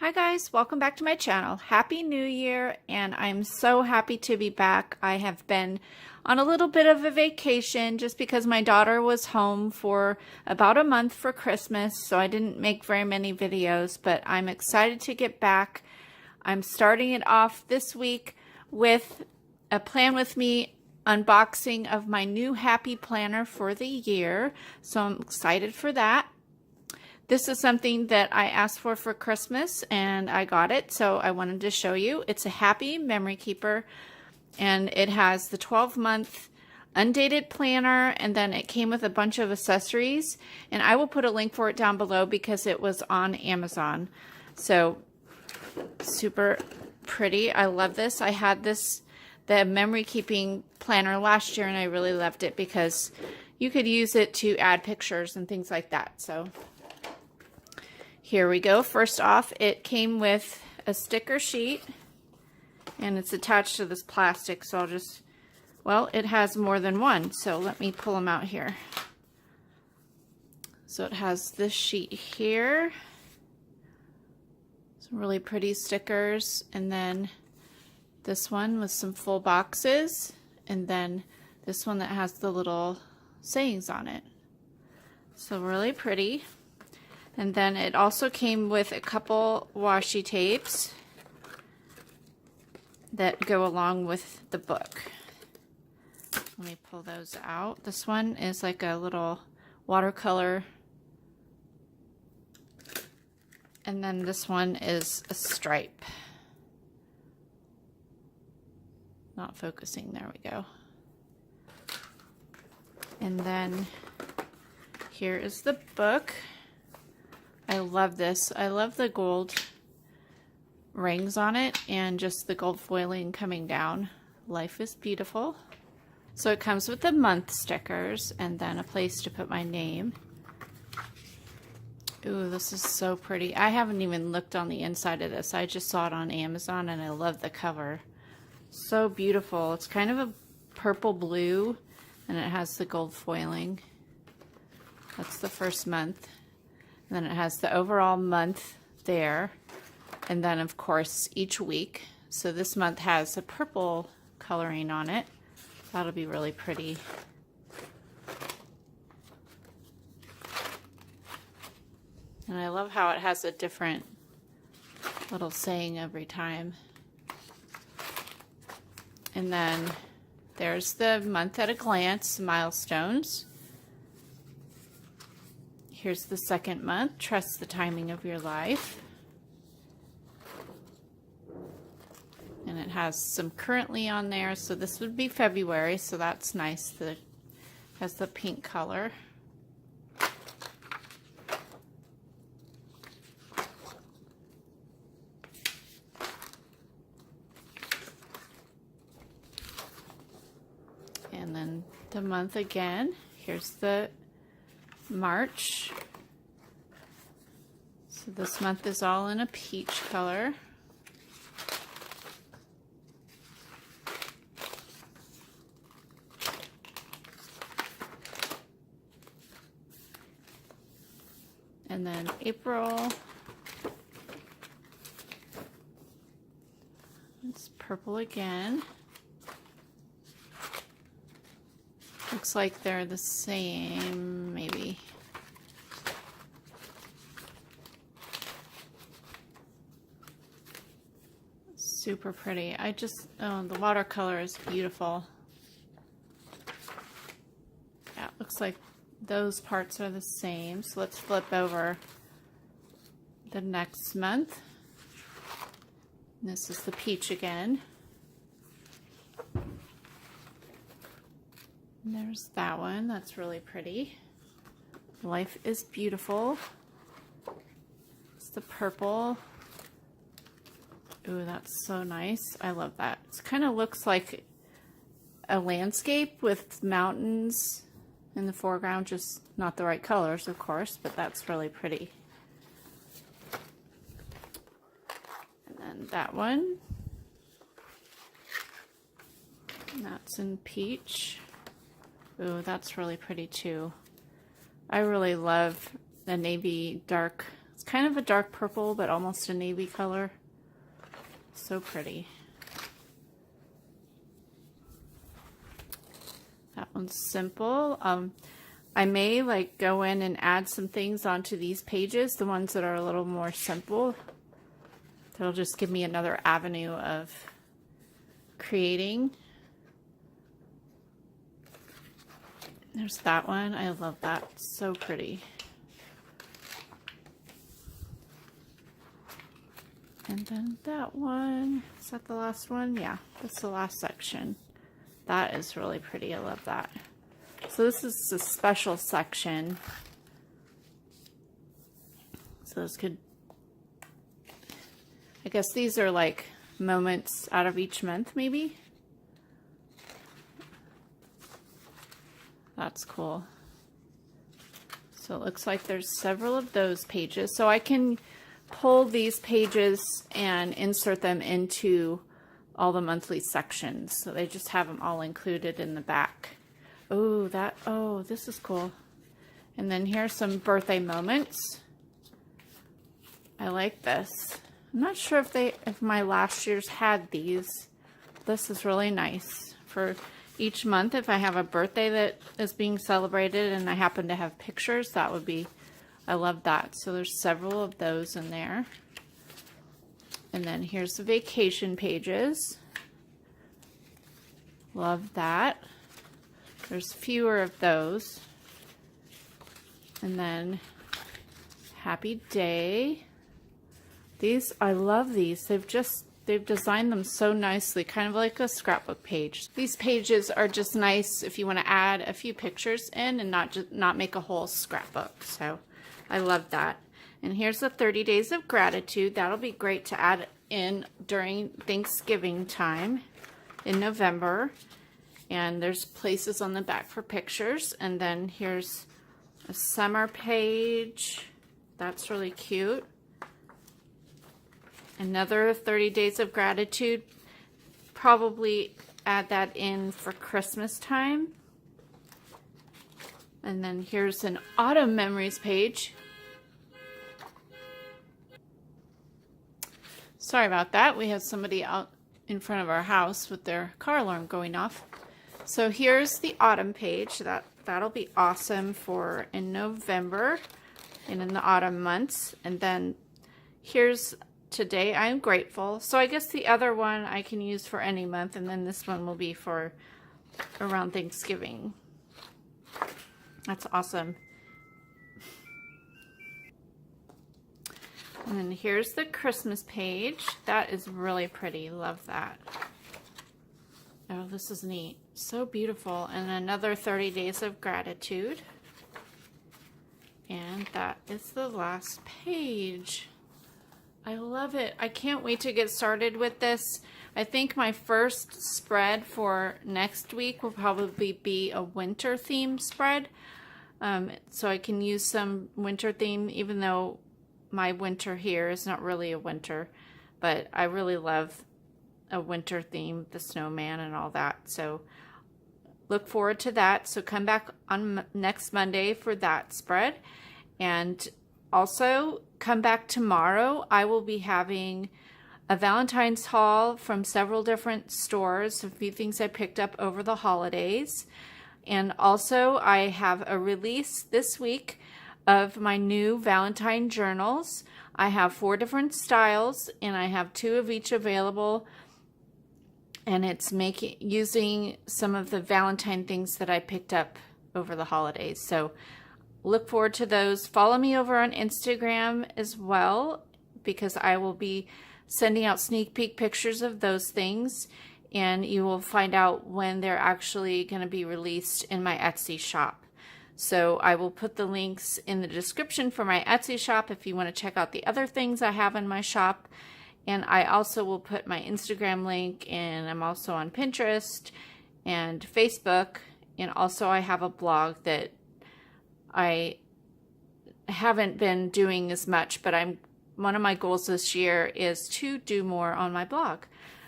Hi guys, welcome back to my channel. Happy New Year, and I'm so happy to be back. I have been on a little bit of a vacation just because my daughter was home for about a month for Christmas, so I didn't make very many videos, but I'm excited to get back. I'm starting it off this week with a Plan With Me unboxing of my new Happy Planner for the year, so I'm excited for that. This is something that I asked for Christmas and I got it, so I wanted to show you. It's a Happy Memory Keeper, and it has the 12-month undated planner, and then it came with a bunch of accessories, and I will put a link for it down below because it was on Amazon. So super pretty. I love this. I had the memory keeping planner last year and I really loved it because you could use it to add pictures and things like that. So here we go. First off, it came with a sticker sheet and it's attached to this plastic, so I'll just, well, it has more than one, so let me pull them out here. So it has this sheet here, some really pretty stickers, and then this one with some full boxes, and then this one that has the little sayings on it. So really pretty. And then it also came with a couple washi tapes that go along with the book. Let me pull those out. This one is like a little watercolor. And then this one is a stripe. Not focusing, there we go. And then here is the book. I love this. I love the gold rings on it and just the gold foiling coming down. Life is beautiful. So it comes with the month stickers and then a place to put my name. Ooh, this is so pretty. I haven't even looked on the inside of this. I just saw it on Amazon and I love the cover. So beautiful. It's kind of a purple blue and it has the gold foiling. That's the first month. And then it has the overall month there. And then of course each week. So this month has a purple coloring on it. That'll be really pretty. And I love how it has a different little saying every time. And then there's the month at a glance, milestones. Here's the second month, trust the timing of your life. And it has some currently on there, so this would be February, so that's nice. It has the pink color. And then the month again. Here's the March. So this month is all in a peach color. And then April. It's purple again. Looks like they're the same, maybe. Super pretty. Oh, the watercolor is beautiful. Yeah, it looks like those parts are the same. So let's flip over the next month. And this is the peach again. And there's that one. That's really pretty. Life is beautiful. It's the purple. Ooh, that's so nice. I love that. It kind of looks like a landscape with mountains in the foreground, just not the right colors, of course, but that's really pretty. And then that one. And that's in peach. Ooh, that's really pretty too. I really love the navy dark It's kind of a dark purple, but almost a navy color. So pretty. That one's simple. I may like go in and add some things onto these pages, the ones that are a little more simple. That'll just give me another avenue of creating. There's that one. I love that. So pretty. And then that one. Is that the last one? Yeah, that's the last section. That is really pretty. I love that. So this is a special section. So this could, I guess these are like moments out of each month, maybe. That's cool. So it looks like there's several of those pages. So I can pull these pages and insert them into all the monthly sections. So they just have them all included in the back. Oh, this is cool. And then here's some birthday moments. I like this. I'm not sure if my last year's had these. This is really nice for each month. If I have a birthday that is being celebrated and I happen to have pictures, that would be, I love that. So there's several of those in there. And then here's the vacation pages. Love that. There's fewer of those. And then happy day. These, I love these. They've designed them so nicely, kind of like a scrapbook page. These pages are just nice if you want to add a few pictures in and not make a whole scrapbook. So I love that. And here's the 30 days of gratitude. That'll be great to add in during Thanksgiving time in November. And there's places on the back for pictures. And then here's a summer page. That's really cute. Another 30 days of gratitude. Probably add that in for Christmas time. And then here's an autumn memories page. Sorry about that. We have somebody out in front of our house with their car alarm going off. So here's the autumn page. That'll be awesome for in November and in the autumn months. And then here's today I'm grateful. So I guess the other one I can use for any month, and then this one will be for around Thanksgiving. That's awesome. And then here's the Christmas page. That is really pretty. Love that. Oh, this is neat. So beautiful. And another 30 days of gratitude. And that is the last page. I love it. I can't wait to get started with this. I think my first spread for next week will probably be a winter theme spread. So I can use some winter theme, even though my winter here is not really a winter, but I really love a winter theme, the snowman and all that. So look forward to that. So come back on next Monday for that spread. And also come back tomorrow. I will be having a Valentine's haul from several different stores, a few things I picked up over the holidays. And also I have a release this week of my new Valentine journals. I have 4 different styles and I have 2 of each available. And it's using some of the Valentine things that I picked up over the holidays. So look forward to those. Follow me over on Instagram as well, because I will be sending out sneak peek pictures of those things, and you will find out when they're actually going to be released in my Etsy shop. So I will put the links in the description for my Etsy shop if you want to check out the other things I have in my shop. And I also will put my Instagram link, and I'm also on Pinterest and Facebook. And also I have a blog that I haven't been doing as much, but one of my goals this year is to do more on my blog.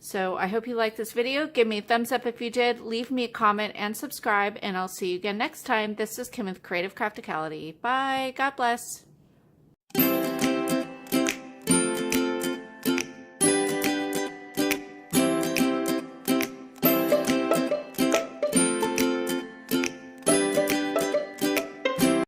So I hope you liked this video. Give me a thumbs up if you did. Leave me a comment and subscribe, and I'll see you again next time. This is Kim with Creative Crafticality. Bye. God bless.